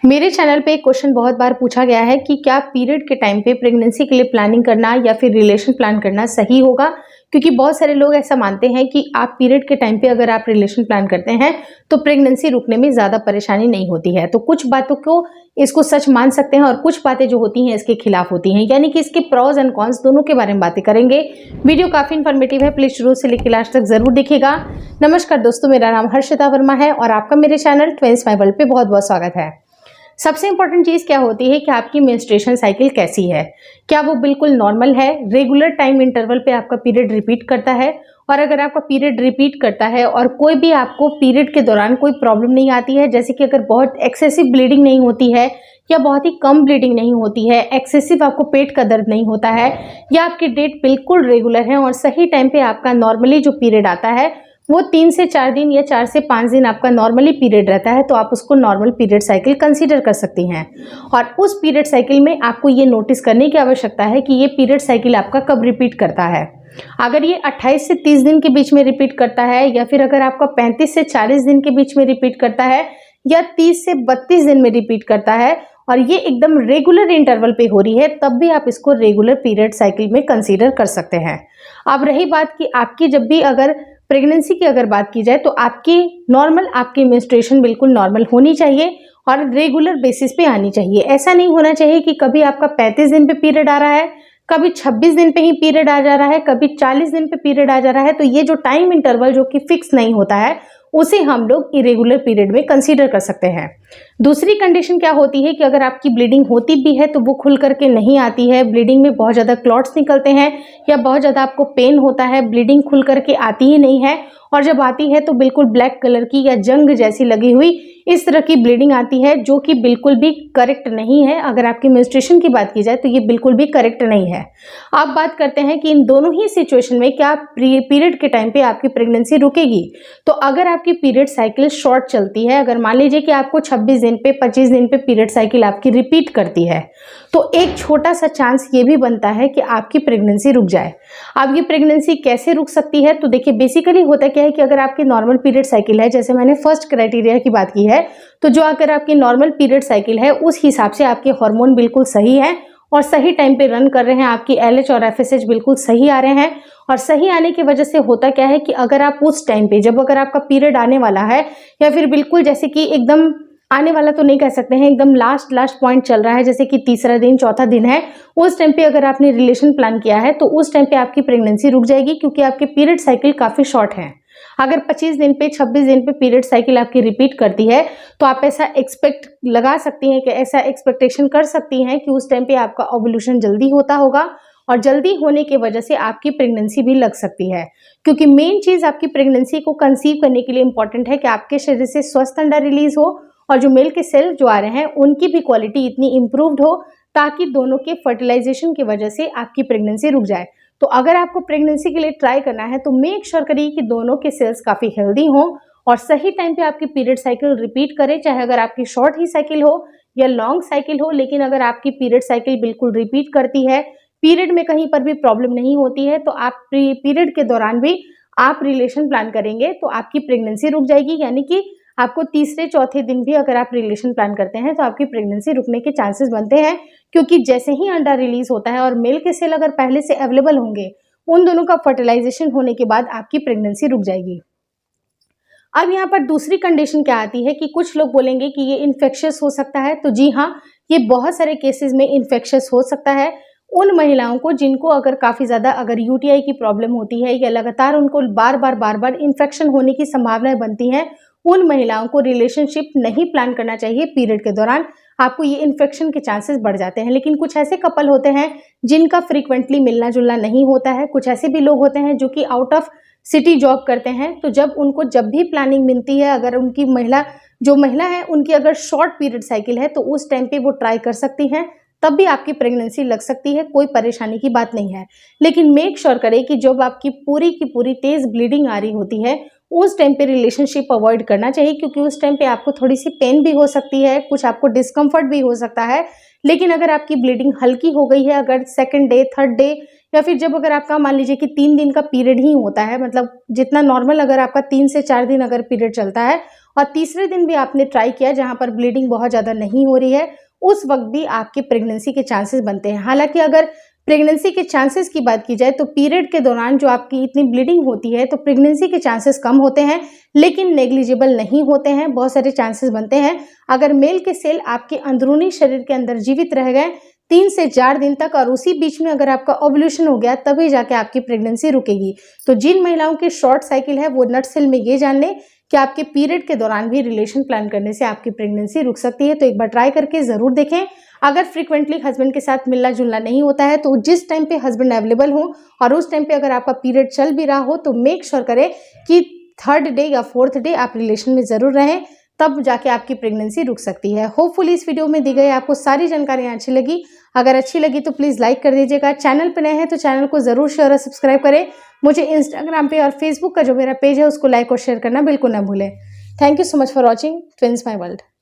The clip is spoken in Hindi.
मेरे चैनल पे एक क्वेश्चन बहुत बार पूछा गया है कि क्या पीरियड के टाइम पे प्रेगनेंसी के लिए प्लानिंग करना या फिर रिलेशन प्लान करना सही होगा। क्योंकि बहुत सारे लोग ऐसा मानते हैं कि आप पीरियड के टाइम पे अगर आप रिलेशन प्लान करते हैं तो प्रेगनेंसी रुकने में ज़्यादा परेशानी नहीं होती है। तो कुछ बातों को इसको सच मान सकते हैं और कुछ बातें जो होती हैं इसके खिलाफ होती हैं, यानी कि इसके प्रोज एंड कॉन्स दोनों के बारे में बातें करेंगे। वीडियो काफ़ी इन्फॉर्मेटिव है, प्लीज शुरू से लेकर लास्ट तक जरूर देखिएगा। नमस्कार दोस्तों, मेरा नाम हर्षिता वर्मा है और आपका मेरे चैनल ट्विंस माय वर्ल्ड पे बहुत बहुत स्वागत है। सबसे इंपॉर्टेंट चीज़ क्या होती है कि आपकी मेंस्ट्रुएशन साइकिल कैसी है, क्या वो बिल्कुल नॉर्मल है, रेगुलर टाइम इंटरवल पे आपका पीरियड रिपीट करता है। और अगर आपका पीरियड रिपीट करता है और कोई भी आपको पीरियड के दौरान कोई प्रॉब्लम नहीं आती है, जैसे कि अगर बहुत एक्सेसिव ब्लीडिंग नहीं होती है या बहुत ही कम ब्लीडिंग नहीं होती है, एक्सेसिव आपको पेट का दर्द नहीं होता है, या आपकी डेट बिल्कुल रेगुलर है और सही टाइम पे आपका नॉर्मली जो पीरियड आता है वो 3 से 4 दिन या 4 से 5 दिन आपका नॉर्मली पीरियड रहता है, तो आप उसको नॉर्मल पीरियड साइकिल कंसीडर कर सकती हैं। और उस पीरियड साइकिल में आपको ये नोटिस करने की आवश्यकता है कि ये पीरियड साइकिल आपका कब रिपीट करता है। अगर ये 28 से 30 दिन के बीच में रिपीट करता है, या फिर अगर आपका 35 से 40 दिन के बीच में रिपीट करता है, या 30 से 32 दिन में रिपीट करता है और ये एकदम रेगुलर इंटरवल पे हो रही है, तब भी आप इसको रेगुलर पीरियड साइकिल में कंसीडर कर सकते हैं। अब रही बात कि आपकी जब भी अगर प्रेगनेंसी की अगर बात की जाए तो आपकी नॉर्मल आपकी मेंस्ट्रुएशन बिल्कुल नॉर्मल होनी चाहिए और रेगुलर बेसिस पे आनी चाहिए। ऐसा नहीं होना चाहिए कि कभी आपका 35 दिन पे पीरियड आ रहा है, कभी 26 दिन पे ही पीरियड आ जा रहा है, कभी 40 दिन पे पीरियड आ जा रहा है। तो ये जो टाइम इंटरवल जो कि फिक्स नहीं होता है उसे हम लोग इरेगुलर पीरियड में कंसीडर कर सकते हैं। दूसरी कंडीशन क्या होती है कि अगर आपकी ब्लीडिंग होती भी है तो वो खुल करके नहीं आती है, ब्लीडिंग में बहुत ज़्यादा क्लॉट्स निकलते हैं या बहुत ज़्यादा आपको पेन होता है, ब्लीडिंग खुल करके आती ही नहीं है, और जब आती है तो बिल्कुल ब्लैक कलर की या जंग जैसी लगी हुई इस तरह की ब्लीडिंग आती है, जो कि बिल्कुल भी करेक्ट नहीं है। अगर आपकी मेंस्ट्रुएशन की बात की जाए तो ये बिल्कुल भी करेक्ट नहीं है। अब बात करते हैं कि इन दोनों ही सिचुएशन में क्या पीरियड के टाइम पे आपकी प्रेगनेंसी रुकेगी। तो अगर आपकी पीरियड साइकिल शॉर्ट चलती है, अगर मान लीजिए कि आपको 26 दिन पे 25 दिन पे पीरियड साइकिल आपकी रिपीट करती है, तो एक छोटा सा चांस ये भी बनता है कि आपकी प्रेगनेंसी रुक जाए। अब ये प्रेगनेंसी कैसे रुक सकती है, तो देखिए बेसिकली होता क्या है कि अगर आपकी नॉर्मल पीरियड साइकिल है, जैसे मैंने फर्स्ट क्राइटेरिया की बात की है, तो जो अगर आपकी नॉर्मल पीरियड साइकिल है उस हिसाब से आपके हार्मोन बिल्कुल सही है और सही टाइम पे रन कर रहे हैं, आपकी LH और FSH बिल्कुल सही आ रहे हैं। और सही आने की वजह से होता क्या है कि अगर आप उस टाइम पे जब अगर आपका पीरियड आने वाला है, या फिर बिल्कुल जैसे कि एकदम आने वाला तो नहीं कह सकते हैं, एकदम लास्ट पॉइंट चल रहा है, जैसे कि तीसरा दिन चौथा दिन है, उस टाइम पे अगर आपने रिलेशन प्लान किया है तो उस टाइम पे आपकी प्रेगनेंसी रुक जाएगी, क्योंकि आपके पीरियड साइकिल काफ़ी शॉर्ट है। अगर 25 दिन पे 26 दिन पे पीरियड साइकिल आपकी रिपीट करती है तो आप ऐसा एक्सपेक्ट लगा सकती हैं कि ऐसा एक्सपेक्टेशन कर सकती हैं कि उस टाइम पे आपका ओव्यूलेशन जल्दी होता होगा, और जल्दी होने की वजह से आपकी प्रेगनेंसी भी लग सकती है। क्योंकि मेन चीज़ आपकी प्रेगनेंसी को कंसीव करने के लिए इंपॉर्टेंट है कि आपके शरीर से स्वस्थ अंडा रिलीज हो और जो मेल के सेल जो आ रहे हैं उनकी भी क्वालिटी इतनी इम्प्रूव्ड हो ताकि दोनों के फर्टिलाइजेशन की वजह से आपकी प्रेगनेंसी रुक जाए। तो अगर आपको प्रेगनेंसी के लिए ट्राई करना है तो मेक श्योर करिए कि दोनों के सेल्स काफ़ी हेल्दी हों और सही टाइम पे आपकी पीरियड साइकिल रिपीट करें, चाहे अगर आपकी शॉर्ट ही साइकिल हो या लॉन्ग साइकिल हो। लेकिन अगर आपकी पीरियड साइकिल बिल्कुल रिपीट करती है, पीरियड में कहीं पर भी प्रॉब्लम नहीं होती है, तो आप पीरियड के दौरान भी आप रिलेशन प्लान करेंगे तो आपकी प्रेगनेंसी रुक जाएगी। यानी कि आपको तीसरे चौथे दिन भी अगर आप रिलेशन प्लान करते हैं तो आपकी प्रेगनेंसी रुकने के चांसेस बनते हैं, क्योंकि जैसे ही अंडा रिलीज होता है और मेल के सेल अगर पहले से अवेलेबल होंगे, उन दोनों का फर्टिलाइजेशन होने के बाद आपकी प्रेगनेंसी रुक जाएगी। अब यहाँ पर दूसरी कंडीशन क्या आती है कि कुछ लोग बोलेंगे कि ये इन्फेक्शियस हो सकता है। तो जी हाँ, ये बहुत सारे केसेस में इन्फेक्शियस हो सकता है। उन महिलाओं को जिनको अगर काफ़ी ज़्यादा अगर UTI की प्रॉब्लम होती है या लगातार उनको बार बार इन्फेक्शन होने की संभावनाएं बनती हैं, उन महिलाओं को रिलेशनशिप नहीं प्लान करना चाहिए पीरियड के दौरान। आपको ये इन्फेक्शन के चांसेस बढ़ जाते हैं। लेकिन कुछ ऐसे कपल होते हैं जिनका फ्रीक्वेंटली मिलना जुलना नहीं होता है, कुछ ऐसे भी लोग होते हैं जो कि आउट ऑफ सिटी जॉब करते हैं, तो जब भी प्लानिंग मिलती है, अगर उनकी महिला है उनकी अगर शॉर्ट पीरियड साइकिल है तो उस टाइम पे वो ट्राई कर सकती हैं, तब भी आपकी प्रेगनेंसी लग सकती है, कोई परेशानी की बात नहीं है। लेकिन मेक श्योर करें कि जब आपकी पूरी की पूरी तेज ब्लीडिंग आ रही होती है उस टाइम पे रिलेशनशिप अवॉइड करना चाहिए, क्योंकि उस टाइम पे आपको थोड़ी सी पेन भी हो सकती है, कुछ आपको डिस्कम्फर्ट भी हो सकता है। लेकिन अगर आपकी ब्लीडिंग हल्की हो गई है, अगर सेकंड डे थर्ड डे या फिर जब अगर आपका मान लीजिए कि 3 दिन का पीरियड ही होता है, मतलब जितना नॉर्मल अगर आपका 3 से 4 दिन अगर पीरियड चलता है और तीसरे दिन भी आपने ट्राई किया जहाँ पर ब्लीडिंग बहुत ज़्यादा नहीं हो रही है, उस वक्त भी आपके प्रेगनेंसी के चांसेस बनते हैं। हालांकि अगर प्रेगनेंसी के चांसेस की बात की जाए तो पीरियड के दौरान जो आपकी इतनी ब्लीडिंग होती है तो प्रेगनेंसी के चांसेस कम होते हैं, लेकिन नेग्लिजिबल नहीं होते हैं, बहुत सारे चांसेस बनते हैं। अगर मेल के सेल आपके अंदरूनी शरीर के अंदर जीवित रह गए 3 से 4 दिन तक और उसी बीच में अगर आपका ओव्यूलेशन हो गया तभी जाके आपकी प्रेगनेंसी रुकेगी। तो जिन महिलाओं की शॉर्ट साइकिल है वो नटसेल में ये जान लें कि आपके पीरियड के दौरान भी रिलेशन प्लान करने से आपकी प्रेगनेंसी रुक सकती है। तो एक बार ट्राई करके ज़रूर देखें। अगर फ्रीक्वेंटली हस्बैंड के साथ मिलना जुलना नहीं होता है तो जिस टाइम पे हस्बैंड अवेलेबल हो और उस टाइम पे अगर आपका पीरियड चल भी रहा हो तो मेक श्योर करें कि 3rd डे या 4th डे आप रिलेशन में ज़रूर रहें, तब जाके आपकी प्रेगनेंसी रुक सकती है। होपफुली इस वीडियो में दी गई आपको सारी जानकारियाँ अच्छी लगी। अगर अच्छी लगी तो प्लीज़ लाइक कर दीजिएगा। चैनल पर नए हैं तो चैनल को ज़रूर शेयर और सब्सक्राइब करें। मुझे इंस्टाग्राम पे और फेसबुक का जो मेरा पेज है उसको लाइक और शेयर करना बिल्कुल ना भूलें। Thank you so much for watching twins my world.